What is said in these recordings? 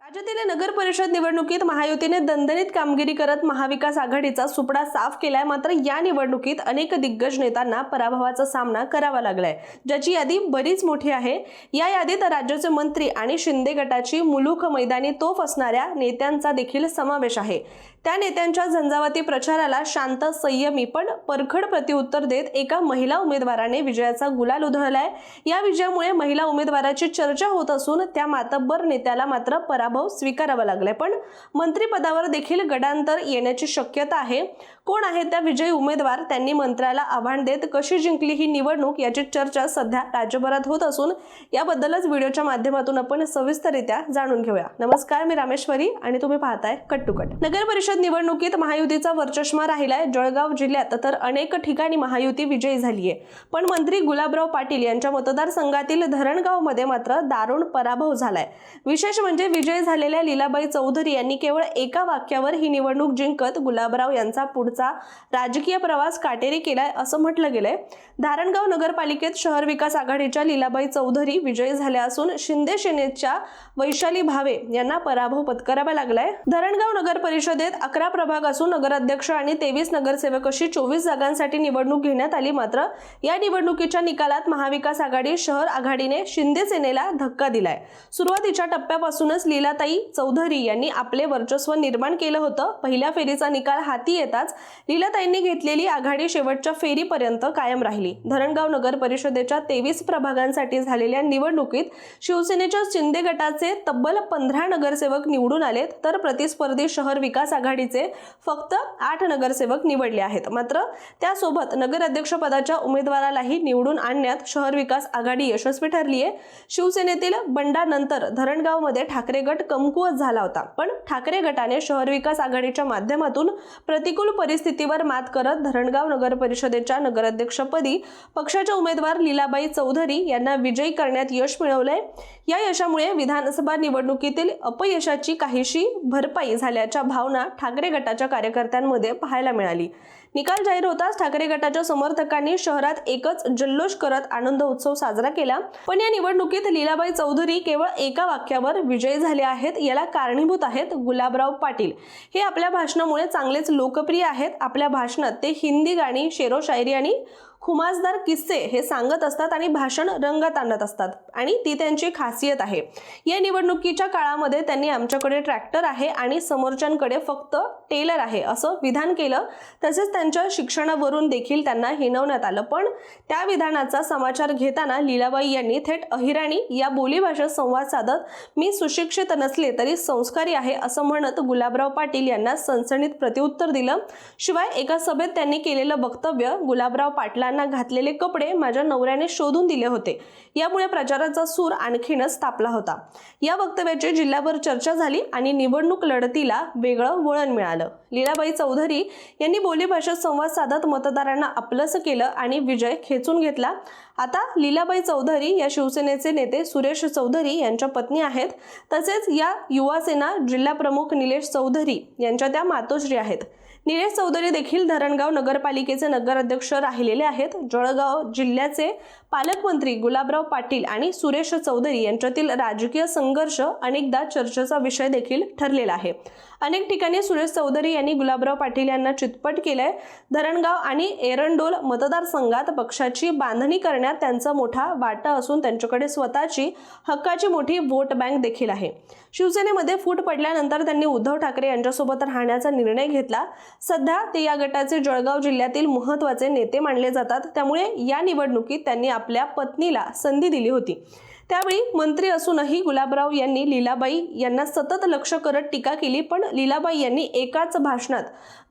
राज्यातील नगर परिषद निवडणुकीत महायुतीने दणदणीत कामगिरी करत महाविकास आघाडीचा सुपडा साफ केलाय। मात्र या निवडणुकीत अनेक दिग्गज नेत्यांना पराभवाचा सामना करावा लागलाय, ज्याची यादी बरीच मोठी आहे। या यादीत राज्याचे मंत्री आणि शिंदे गटाची मुलूख मैदानी तोफ असणाऱ्या नेत्यांचा देखील समावेश आहे। त्या नेत्यांच्या झंझावाती प्रचाराला शांत, संयमी पण परखड प्रत्युत्तर देत एका महिला उमेदवाराने विजयाचा गुलाल उधळलाय। या विजयामुळे महिला उमेदवाराची चर्चा होत असून त्या मातब्बर नेत्याला मात्र पराभव स्वीकारावा लागलाय। पण मंत्रिपदावर देखील गडांतर येण्याची शक्यता आहे। कोण आहे त्या विजयी उमेदवार, त्यांनी मंत्र्याला आव्हान देत कशी जिंकली ही निवडणूक, याची चर्चा सध्या राज्यभरात होत असून याबद्दलच व्हिडिओच्या माध्यमातून आपण सविस्तररित्या जाणून घेऊया। नमस्कार, मी रामेश्वरी आणि तुम्ही पाहताय कट टू कट। नगर परिषद निवडणुकीत महायुतीचा वरचष्मा राहिलाय। जळगाव जिल्ह्यात तर अनेक ठिकाणी महायुती विजयी झालीये, पण मंत्री गुलाबराव पाटील यांच्या मतदारसंघातील धरणगावमध्ये मात्र दारुण पराभव झालाय। विशेष म्हणजे विजयी झालेल्या लीलाबाई चौधरी यांनी केवळ एका वाक्यावर ही निवडणूक जिंकत गुलाबराव यांचा पुढचा राजकीय प्रवास काटेरी केलाय असं म्हटलं गेलंय। धरणगाव नगरपालिकेत शहर विकास आघाडीच्या लीलाबाई चौधरी विजयी झाल्या असून शिंदे सेनेच्या वैशाली भावे यांना पराभव पत्करावा लागलाय। धरणगाव नगर परिषदेत 11 प्रभाग असून नगराध्यक्ष आणि 23 नगरसेवक अशी 24 जागांसाठी निवडणूक घेण्यात आली। मात्र या निवडणुकीच्या निकालात महाविकास आघाडी शहर आघाडीने शिंदे सेनेला धक्का दिलाय। सुरुवातीच्या टप्प्यापासूनच लीलाताई चौधरी यांनी आपले वर्चस्व निर्माण केलं होतं। पहिल्या फेरीचा निकाल हाती येताच लीलाताईंनी घेतलेली आघाडी शेवटच्या फेरीपर्यंत कायम राहिली। धरणगाव नगर परिषदेच्या 23 प्रभागांसाठी झालेल्या निवडणुकीत शिवसेनेच्या शिंदे गटाचे तब्बल 15 नगरसेवक निवडून आलेत, तर प्रतिस्पर्धी शहर विकास आघाडीचे फक्त 8 नगरसेवक निवडले आहेत। मात्र त्यासोबत नगराध्यक्ष पदाच्या उमेदवारालाही निवडून आणण्यात शहर विकास आघाडी यशस्वी ठरली आहे। शिवसेनेतील बंडानंतर धरणगावमध्ये ठाकरे गट कमकुवत झाला होता, पण ठाकरे गटाने शहर विकास आघाडीच्या माध्यमातून प्रतिकूल परिस्थितीवर मात करत धरणगाव नगर परिषदेच्या नगराध्यक्षपदी पक्षाच्या उमेदवार लीलाबाई चौधरी यांना विजयी करण्यात यश मिळवलंय। या यशामुळे विधानसभा निवडणुकीतील अपयशाची काहीशी भरपाई झाल्याच्या भावना ठाकरे गटाच्या कार्यकर्त्यांमध्ये पाहायला मिळाली। निकाल जाहीर होताच ठाकरे गटाच्या समर्थकांनी शहरात एकच जल्लोष करत आनंद उत्सव साजरा केला। पण या निवडणुकीत लीलाबाई चौधरी केवळ एका वाक्यावर विजयी झाले आहेत। याला कारणीभूत आहेत गुलाबराव पाटील। हे आपल्या भाषणामुळे चांगलेच लोकप्रिय आहेत। आपल्या भाषणात ते हिंदी गाणी, शेरो शायरी आणि खुमासदार किस्से हे सांगत असतात आणि भाषण रंगात आणत असतात आणि ती त्यांची खासियत आहे। या निवडणुकीच्या काळामध्ये त्यांनी आमच्याकडे ट्रॅक्टर आहे आणि समोरच्यांकडे फक्त टेलर आहे असं विधान केलं। तसेच त्यांच्या शिक्षणावरून देखील त्यांना हिणवण्यात आलं। पण त्या विधानाचा समाचार घेताना लीलाबाई यांनी थेट अहिराणी या बोलीभाषेत संवाद साधत मी सुशिक्षित नसले तरी संस्कारी आहे असं म्हणत गुलाबराव पाटील यांना सणसणीत प्रत्युत्तर दिलं। शिवाय एका सभेत त्यांनी केलेलं वक्तव्य, गुलाबराव पाटलांना घातलेले कपडे माझ्या नवऱ्याने शोधून दिले होते, यामुळे प्रचाराचा सूर आणखीनच तापला होता। या वक्तव्याची जिल्ह्याभर चर्चा झाली आणि निवडणूक लढतीला वेगळं वळण मिळालं। लीलाबाई चौधरी यांनी बोलीभाषेत संवाद साधत मतदारांना आपलंसं केलं आणि विजय खेचून घेतला। आता लीलाबाई चौधरी या शिवसेनेचे नेते सुरेश चौधरी यांच्या पत्नी आहेत। तसेच या युवासेना जिल्हा प्रमुख निलेश चौधरी यांच्या त्या मातोश्री आहेत। निलेश चौधरी देखील धरणगाव नगरपालिकेचे नगराध्यक्ष राहिलेले आहेत। जळगाव जिल्ह्याचे पालकमंत्री गुलाबराव पाटील आणि सुरेश चौधरी यांच्यातील राजकीय संघर्ष अनेकदा चर्चेचा विषय देखील ठरलेला आहे। अनेक ठिकाणी सुरेश चौधरी यांनी गुलाबराव पाटील यांना चितपट केलंय। धरणगाव आणि एरंडोल मतदारसंघात पक्षाची बांधणी करण्यात त्यांचा मोठा वाटा असून त्यांच्याकडे स्वतःची हक्काची मोठी वोट बँक देखील आहे। शिवसेनेमध्ये फूट पडल्यानंतर त्यांनी उद्धव ठाकरे यांच्यासोबत राहण्याचा निर्णय घेतला। सध्या ते या गटाचे जळगाव जिल्ह्यातील महत्त्वाचे नेते मानले जातात। त्यामुळे या निवडणुकीत त्यांनी आपल्या पत्नीला संधी दिली होती। त्यावेळी मंत्री असूनही गुलाबराव यांनी लीलाबाई यांना सतत लक्ष करत टीका केली, पण लीलाबाई यांनी एकाच भाषणात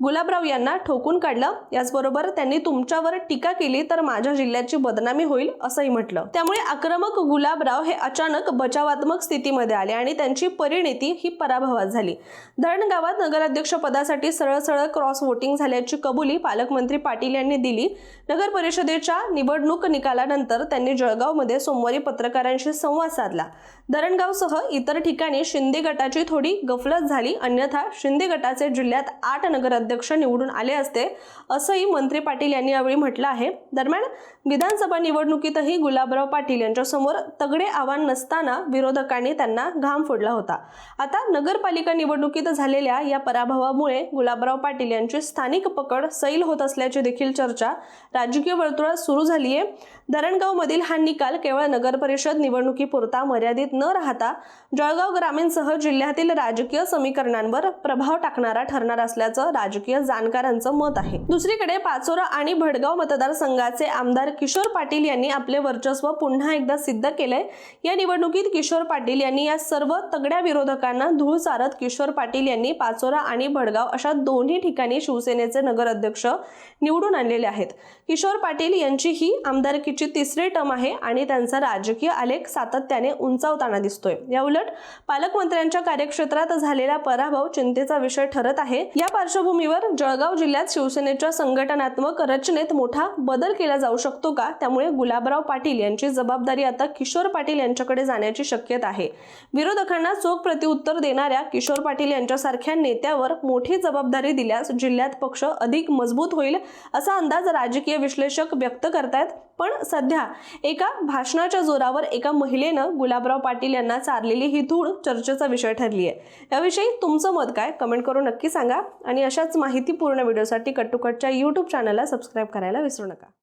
गुलाबराव यांना ठोकून काढलं। याचबरोबर त्यांनी तुमच्यावर टीका केली तर माझ्या जिल्ह्याची बदनामी होईल असंही म्हटलं। त्यामुळे आक्रमक गुलाबराव हे अचानक बचावात्मक स्थितीमध्ये आले आणि त्यांची परिणिती ही पराभवात झाली। धरणगावात नगराध्यक्ष पदासाठी सरळ क्रॉस वोटिंग झाल्याची कबुली पालकमंत्री पाटील यांनी दिली। नगर परिषदेच्या निवडणूक निकालानंतर त्यांनी जळगावमध्ये सोमवारी पत्रकारांशी संवाद साधला। धरणगावसह इतर ठिकाणी शिंदे गटाची थोडी गफलत झाली, अन्यथा शिंदे गटाचे जिल्ह्यात 8 नगराध्यक्ष निवडून आले असते असंही मंत्री पाटील यांनी यावेळी म्हटलं आहे। दरम्यान विधानसभा निवडणुकीतही गुलाबराव पाटील यांच्यासमोर तगडे आव्हान नसताना विरोधकांनी त्यांना घाम फोडला होता. आता नगरपालिका निवडणुकीत झालेल्या या पराभवामुळे गुलाबराव पाटील यांची स्थानिक पकड सैल होत असल्याची देखील चर्चा राजकीय वर्तुळात सुरू झाली आहे. धरणगावमधील हा निकाल केवळ नगरपरिषद निवडणुकीपुरता मर्यादित न राहता जळगाव ग्रामीणसह जिल्ह्यातील राजकीय समीकरणांवर प्रभाव टाकणारा ठरणार असल्याचं राजकीय जाणकारांचं मत आहे. दुसरीकडे पाचोरा आणि भडगाव मतदारसंघाचे आमदार किशोर पाटील यांनी आपले वर्चस्व पुन्हा एकदा सिद्ध केलंय. या निवडणुकीत किशोर पाटील यांनी या सर्व तगड्या विरोधकांना धूळ चारत किशोर पाटील यांनी पाचोरा आणि भडगाव अशा दोन्ही ठिकाणी शिवसेनेचे नगराध्यक्ष निवडून आणलेले आहेत. किशोर पाटील यांची ही आमदारकीची तिसरी टर्म आहे आणि त्यांचा राजकीय आलेख सातत्याने उंचावताना दिसतोय. याउलट पालकमंत्र्यांच्या कार्यक्षेत्रात झालेला पराभव चिंतेचा विषय ठरत आहे. या पार्श्वभूमीवर जळगाव जिल्ह्यात शिवसेनेच्या संघटनात्मक रचनेत मोठा बदल केला जाऊ शकतो का? त्यामुळे गुलाबराव पाटील यांची जबाबदारी आता किशोर पाटील यांच्याकडे जाण्याची शक्यता आहे. विरोधकांना चोख प्रत्युत्तर देणाऱ्या किशोर पाटील यांच्यासारख्या नेत्यावर मोठी जबाबदारी दिल्यास जिल्ह्यात पक्ष अधिक मजबूत होईल असा अंदाज राजकीय विश्लेषक व्यक्त करतायत. पण सध्या एका भाषणाच्या जोरावर एका महिलेनं गुलाबराव पाटील यांना चारलेली ही धूळ चर्चेचा विषय ठरली आहे. याविषयी तुमचं मत काय? कमेंट करून नक्की सांगा आणि अशाच माहितीपूर्ण व्हिडिओसाठी कट टू कटच्या YouTube चॅनलला सबस्क्राईब करायला विसरू नका.